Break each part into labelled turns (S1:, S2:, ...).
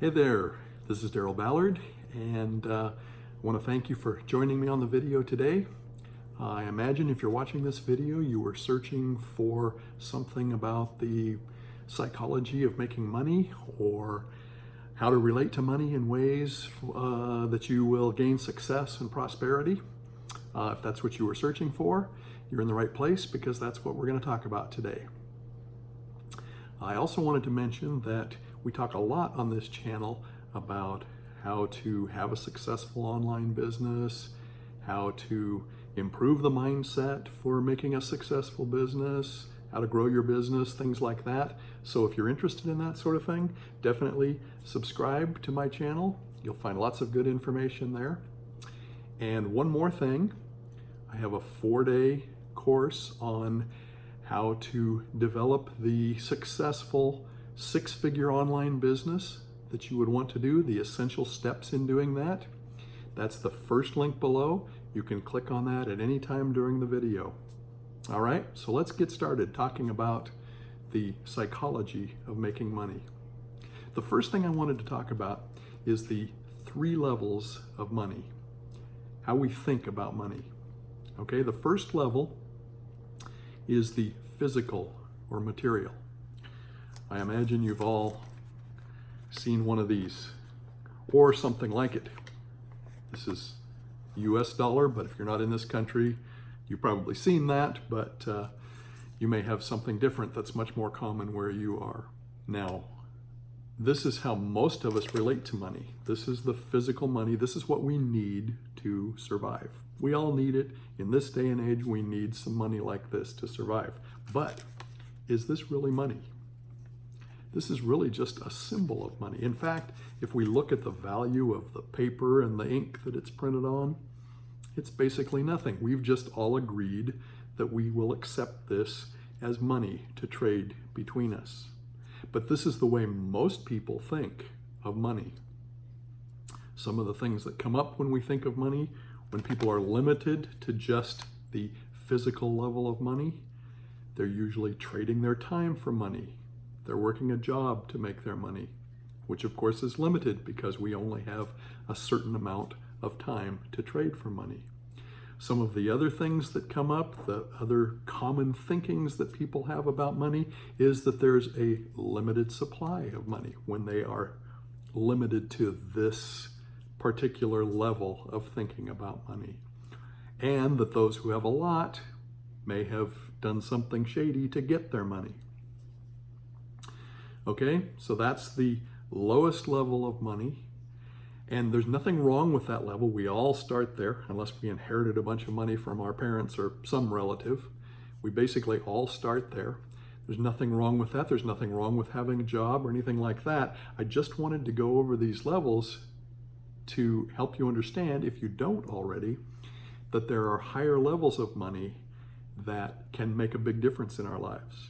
S1: Hey there, this is Daryl Ballard, and I want to thank you for joining me on the video today. I imagine if you're watching this video, you were searching for something about the psychology of making money or how to relate to money in ways that you will gain success and prosperity. If that's what you were searching for, you're in the right place because that's what we're going to talk about today. I also wanted to mention that we talk a lot on this channel about how to have a successful online business, how to improve the mindset for making a successful business, how to grow your business, things like that. So if you're interested in that sort of thing, definitely subscribe to my channel. You'll find lots of good information there. And one more thing, I have a 4-day course on how to develop the successful 6-figure online business that you would want to do, the essential steps in doing that. That's the first link below. You can click on that at any time during the video. All right, so let's get started talking about the psychology of making money. The first thing I wanted to talk about is the 3 levels of money, how we think about money. Okay, the first level is the physical or material. I imagine you've all seen one of these or something like it. This is US dollar, but if you're not in this country, you've probably seen that, but you may have something different that's much more common where you are. Now, this is how most of us relate to money. This is the physical money. This is what we need to survive. We all need it. In this day and age, we need some money like this to survive. But is this really money? This is really just a symbol of money. In fact, if we look at the value of the paper and the ink that it's printed on, it's basically nothing. We've just all agreed that we will accept this as money to trade between us. But this is the way most people think of money. Some of the things that come up when we think of money, when people are limited to just the physical level of money, they're usually trading their time for money. They're working a job to make their money, which of course is limited because we only have a certain amount of time to trade for money. Some of the other things that come up, the other common thinkings that people have about money is that there's a limited supply of money when they are limited to this particular level of thinking about money. And that those who have a lot may have done something shady to get their money. Okay, so that's the lowest level of money. And there's nothing wrong with that level. We all start there, unless we inherited a bunch of money from our parents or some relative. We basically all start there. There's nothing wrong with that. There's nothing wrong with having a job or anything like that. I just wanted to go over these levels to help you understand, if you don't already, that there are higher levels of money that can make a big difference in our lives.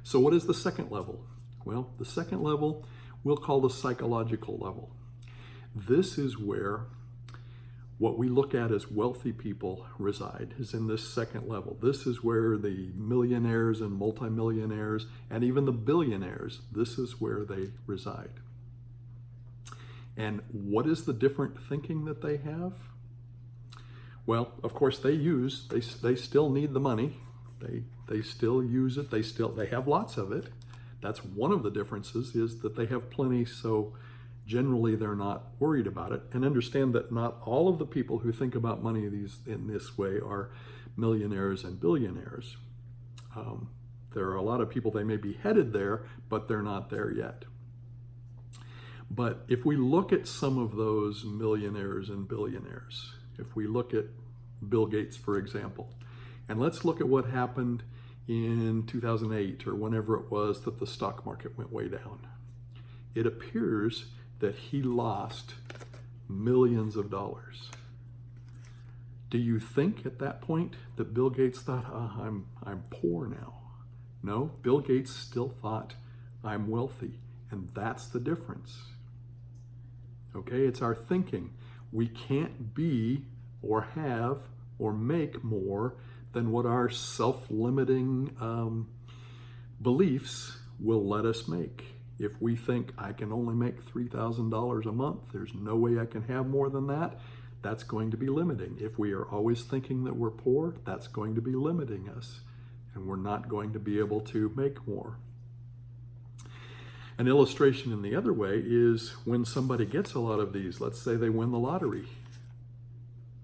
S1: So what is the second level? Well, the second level we'll call the psychological level. This is where what we look at as wealthy people reside, is in this second level. This is where the millionaires and multimillionaires and even the billionaires, this is where they reside. And what is the different thinking that they have? Well, of course they still need the money. They still use it. They have lots of it. That's one of the differences, is that they have plenty, so generally they're not worried about it. And understand that not all of the people who think about money in this way are millionaires and billionaires. There are a lot of people, they may be headed there, but they're not there yet. But if we look at some of those millionaires and billionaires, if we look at Bill Gates, for example, and let's look at what happened in 2008 or whenever it was that the stock market went way down. It appears that he lost millions of dollars. Do you think at that point that Bill Gates thought, I'm poor now? No, Bill Gates still thought, I'm wealthy, and that's the difference. Okay, it's our thinking. We can't be or have or make more than what our self-limiting beliefs will let us make. If we think I can only make $3,000 a month, there's no way I can have more than that, that's going to be limiting. If we are always thinking that we're poor, that's going to be limiting us, and we're not going to be able to make more. An illustration in the other way is when somebody gets a lot of these, let's say they win the lottery,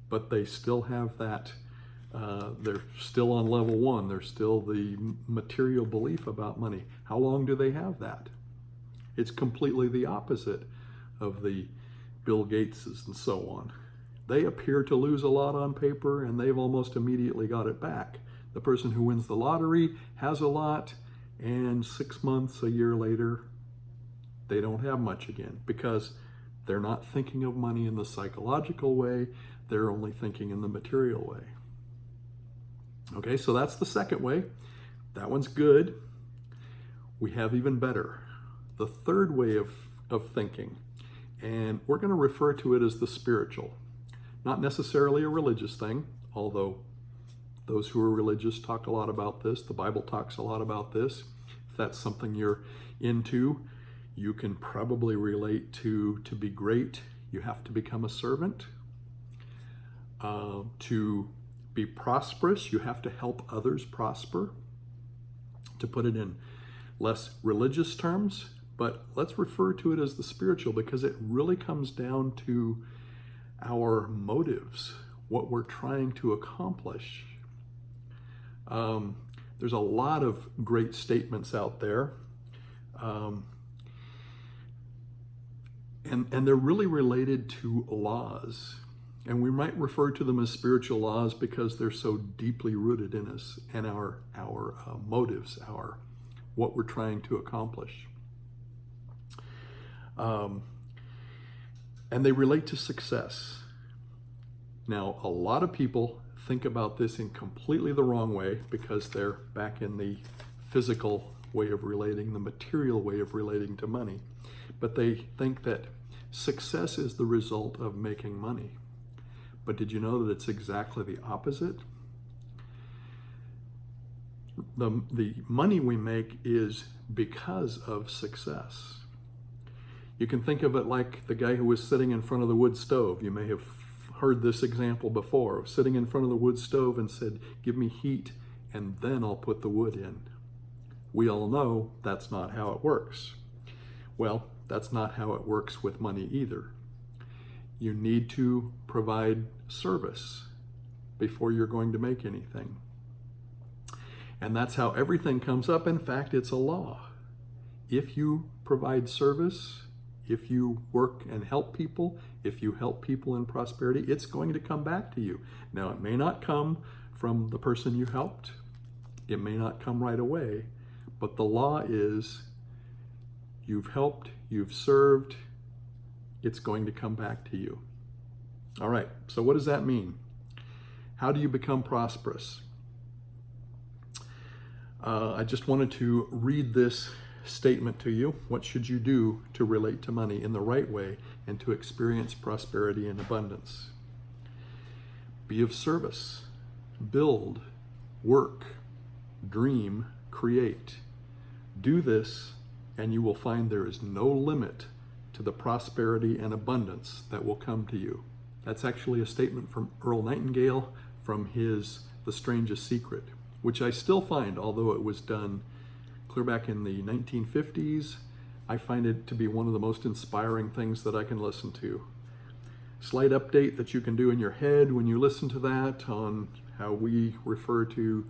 S1: but they still have that, they're still on level one, they're still the material belief about money. How long do they have that? It's completely the opposite of the Bill Gateses and so on. They appear to lose a lot on paper and they've almost immediately got it back. The person who wins the lottery has a lot, and 6 months, a year later, they don't have much again because they're not thinking of money in the psychological way, they're only thinking in the material way. Okay, so that's the second way. That one's good. We have even better. The third way of thinking, and we're going to refer to it as the spiritual. Not necessarily a religious thing, although those who are religious talk a lot about this. The Bible talks a lot about this. If that's something you're into, you can probably relate to be great, you have to become a servant. To be prosperous, you have to help others prosper. To put it in less religious terms, but let's refer to it as the spiritual because it really comes down to our motives, what we're trying to accomplish. There's a lot of great statements out there. And they're really related to laws. And we might refer to them as spiritual laws because they're so deeply rooted in us and our motives, what we're trying to accomplish. And they relate to success. Now, a lot of people think about this in completely the wrong way because they're back in the physical way of relating, the material way of relating to money. But they think that success is the result of making money. But did you know that it's exactly the opposite? The money we make is because of success. You can think of it like the guy who was sitting in front of the wood stove. You may have heard this example before, sitting in front of the wood stove and said, "Give me heat and then I'll put the wood in." We all know that's not how it works. Well, that's not how it works with money either. You need to provide service before you're going to make anything. And that's how everything comes up. In fact, it's a law. If you provide service, if you work and help people, if you help people in prosperity, it's going to come back to you. Now, it may not come from the person you helped. It may not come right away. But the law is you've helped, you've served, it's going to come back to you. All right, so what does that mean? How do you become prosperous? I just wanted to read this statement to you. What should you do to relate to money in the right way and to experience prosperity and abundance? Be of service, build, work, dream, create. Do this, and you will find there is no limit to the prosperity and abundance that will come to you. That's actually a statement from Earl Nightingale from his The Strangest Secret, which I still find, although it was done clear back in the 1950s, I find it to be one of the most inspiring things that I can listen to. Slight update that you can do in your head when you listen to that on how we refer to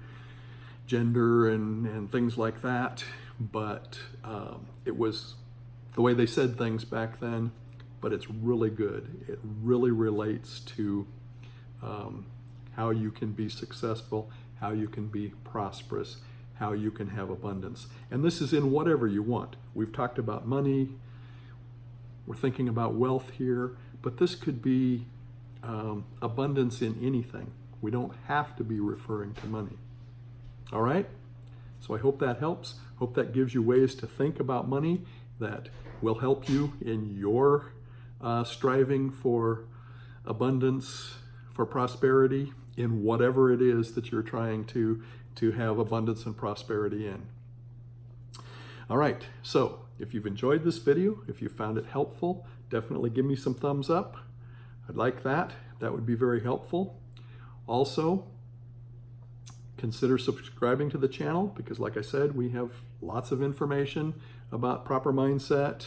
S1: gender and things like that, but it was the way they said things back then, but it's really good. It really relates to how you can be successful, how you can be prosperous, how you can have abundance. And this is in whatever you want. We've talked about money, we're thinking about wealth here, but this could be abundance in anything. We don't have to be referring to money. All right? So I hope that helps. Hope that gives you ways to think about money that will help you in your striving for abundance, for prosperity, in whatever it is that you're trying to have abundance and prosperity in. All right, so if you've enjoyed this video, if you found it helpful, definitely give me some thumbs up. I'd like that. That would be very helpful. Also, consider subscribing to the channel because, like I said, we have lots of information about proper mindset,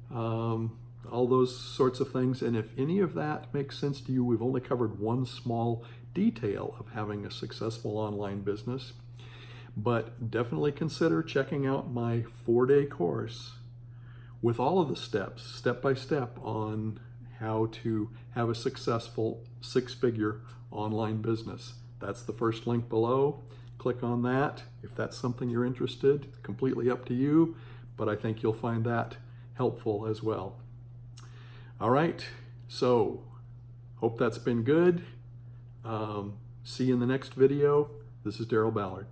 S1: all those sorts of things. And if any of that makes sense to you, we've only covered one small detail of having a successful online business. But definitely consider checking out my 4-day course with all of the steps, step by step, on how to have a successful 6-figure online business. That's the first link below. Click on that if that's something you're interested. Completely up to you, but I think you'll find that helpful as well. All right, so hope that's been good. See you in the next video. This is Daryl Ballard.